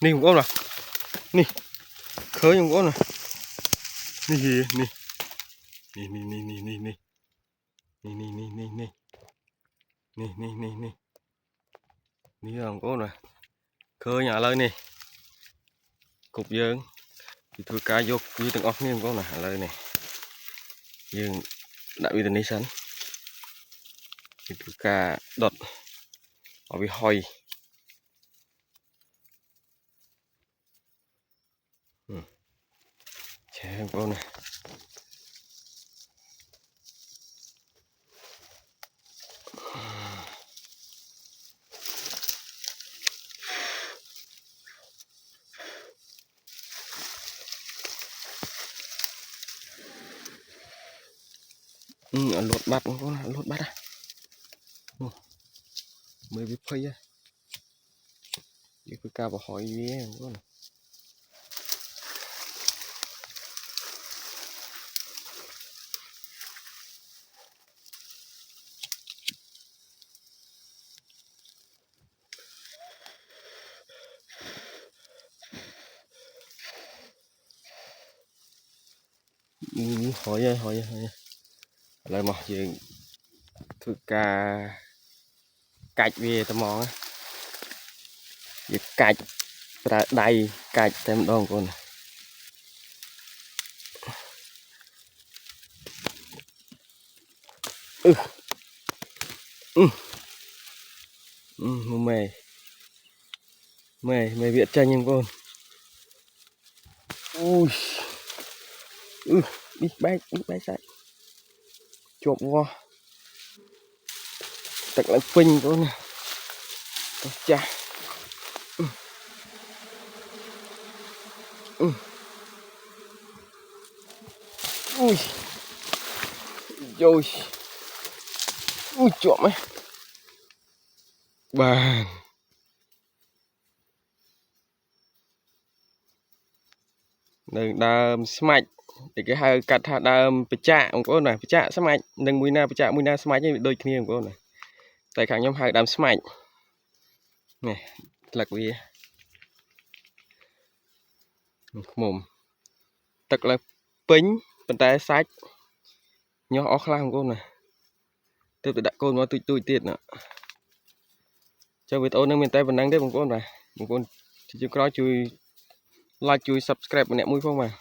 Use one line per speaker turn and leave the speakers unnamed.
นี่ผมก็นะนี่เคยผมก็นะนี่นี่นี่นี่นี่นี่นี่นี่นี่นี่นี่นี่นี่นี่นี่นี่นี่ผมก็นะเคยnhà lời này cục dương thì thôi cá vô như từng óc như có là lời này dương đã bị tình đi sẵn thì thôi cá đọt ở bị hoi chè con này lột bát con lột bát à mới bị phơi á cái cá bỏ hỏi gì con hỏi lại một chuyện thực cá cạch về tao mò á việc cạch đầy cạch tem đòn con mày viện tranh em con ui bít bay sai chộp qua tặng lại phình con nè chà ui rồi ui trộm ấy bà đừng đâm smite để cái hai cắt hạt đâm bị chạ ông cô này bị chạ smite đừng mùi na bị chạ mùi na smite như đôi kia ông cô này tại kháng nhóm hai đâm smite này lạc vì mồm thật là pính bàn tay sách nhỏ óc lang cô này tiếp tục đặt cô nó tui tiệt nữa cho biết ôn miền tây vẫn đang đấy bằng cô này bằng cô chỉ có chui like chui subscribe nè mũi không mà